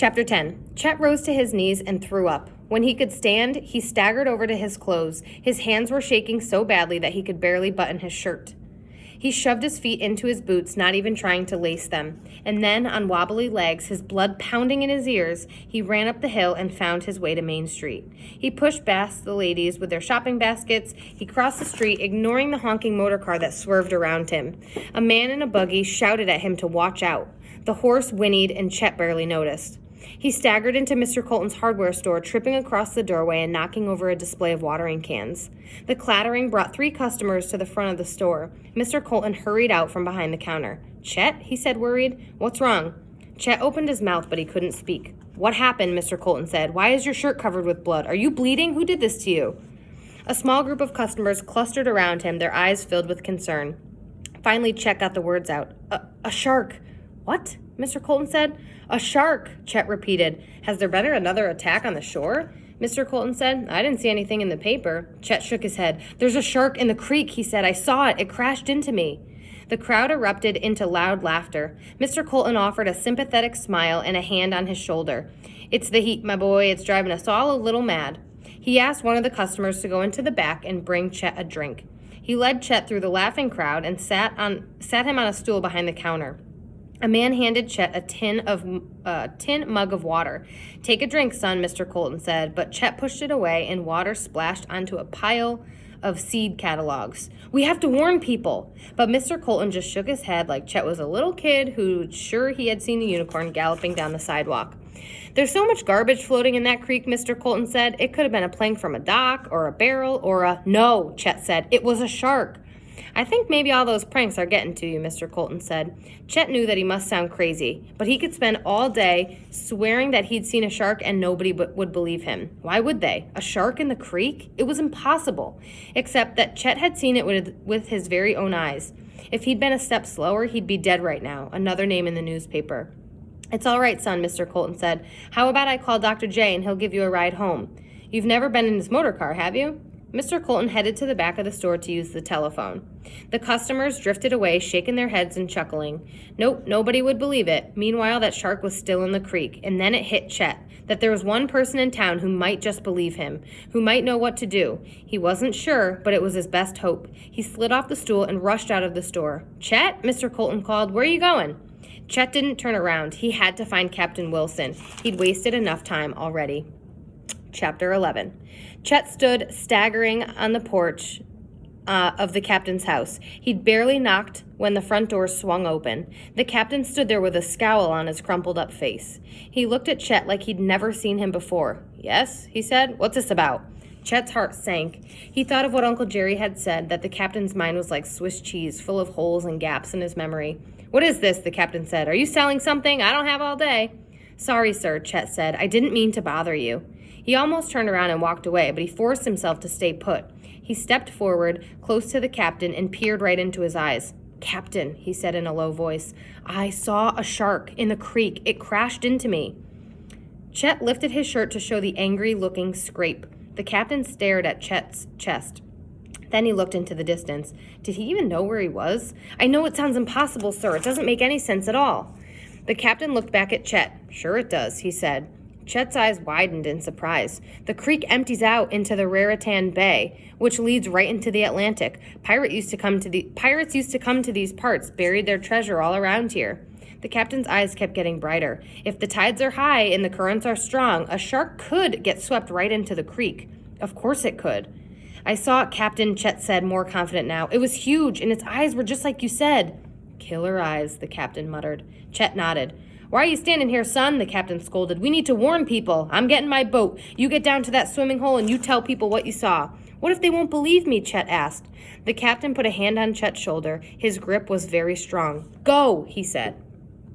Chapter 10. Chet rose to his knees and threw up. When he could stand, he staggered over to his clothes. His hands were shaking so badly that he could barely button his shirt. He shoved his feet into his boots, not even trying to lace them. And then, on wobbly legs, his blood pounding in his ears, he ran up the hill and found his way to Main Street. He pushed past the ladies with their shopping baskets. He crossed the street, ignoring the honking motor car that swerved around him. A man in a buggy shouted at him to watch out. The horse whinnied, and Chet barely noticed. He staggered into Mr. Colton's hardware store, tripping across the doorway and knocking over a display of watering cans. The clattering brought 3 customers to the front of the store. Mr. Colton hurried out from behind the counter. "Chet?" he said, worried. "What's wrong?" Chet opened his mouth, but he couldn't speak. "What happened?" Mr. Colton said. "Why is your shirt covered with blood? Are you bleeding? Who did this to you?" A small group of customers clustered around him, their eyes filled with concern. Finally, Chet got the words out. A shark." "What?" Mr. Colton said. "A shark," Chet repeated. "Has there been another attack on the shore?" Mr. Colton said. "I didn't see anything in the paper." Chet shook his head. "There's a shark in the creek," he said. "I saw it. It crashed into me." The crowd erupted into loud laughter. Mr. Colton offered a sympathetic smile and a hand on his shoulder. "It's the heat, my boy. It's driving us all a little mad." He asked one of the customers to go into the back and bring Chet a drink. He led Chet through the laughing crowd and sat him on a stool behind the counter. A man handed Chet a tin mug of water. "Take a drink, son," Mr. Colton said, but Chet pushed it away and water splashed onto a pile of seed catalogs. "We have to warn people." But Mr. Colton just shook his head like Chet was a little kid who'd sure he had seen a unicorn galloping down the sidewalk. "There's so much garbage floating in that creek," Mr. Colton said. "It could have been a plank from a dock or a barrel or a—" "No," Chet said. "It was a shark." "I think maybe all those pranks are getting to you," Mr. Colton said. Chet knew that he must sound crazy, but he could spend all day swearing that he'd seen a shark and nobody would believe him. Why would they? A shark in the creek? It was impossible, except that Chet had seen it with his very own eyes. If he'd been a step slower, he'd be dead right now, another name in the newspaper. "It's all right, son," Mr. Colton said. "How about I call Dr. J and he'll give you a ride home? You've never been in his motor car, have you?" Mr. Colton headed to the back of the store to use the telephone. The customers drifted away, shaking their heads and chuckling. Nope, nobody would believe it. Meanwhile, that shark was still in the creek, and then it hit Chet, that there was one person in town who might just believe him, who might know what to do. He wasn't sure, but it was his best hope. He slid off the stool and rushed out of the store. "Chet," Mr. Colton called, "where are you going?" Chet didn't turn around. He had to find Captain Wilson. He'd wasted enough time already. Chapter 11. Chet stood staggering on the porch of the captain's house. He'd barely knocked when the front door swung open. The captain stood there with a scowl on his crumpled up face. He looked at Chet like he'd never seen him before. "Yes," he said. "What's this about?" Chet's heart sank. He thought of what Uncle Jerry had said, that the captain's mind was like Swiss cheese, full of holes and gaps in his memory. "What is this?" the captain said. "Are you selling something? I don't have all day." "Sorry, sir," Chet said. "I didn't mean to bother you." He almost turned around and walked away, but he forced himself to stay put. He stepped forward, close to the captain, and peered right into his eyes. "Captain," he said in a low voice, "I saw a shark in the creek. It crashed into me." Chet lifted his shirt to show the angry-looking scrape. The captain stared at Chet's chest. Then he looked into the distance. Did he even know where he was? "I know it sounds impossible, sir. It doesn't make any sense at all." The captain looked back at Chet. "Sure it does," he said. Chet's eyes widened in surprise. "The creek empties out into the Raritan Bay, which leads right into the Atlantic. Pirates used to come to these parts, buried their treasure all around here." The captain's eyes kept getting brighter. "If the tides are high and the currents are strong, a shark could get swept right into the creek." "Of course it could." "I saw it, Captain," Chet said, more confident now. "It was huge, and its eyes were just like you said." "Killer eyes," the captain muttered. Chet nodded. "Why are you standing here, son?" the captain scolded. "We need to warn people. I'm getting my boat. You get down to that swimming hole and you tell people what you saw." "What if they won't believe me?" Chet asked. The captain put a hand on Chet's shoulder. His grip was very strong. "Go," he said.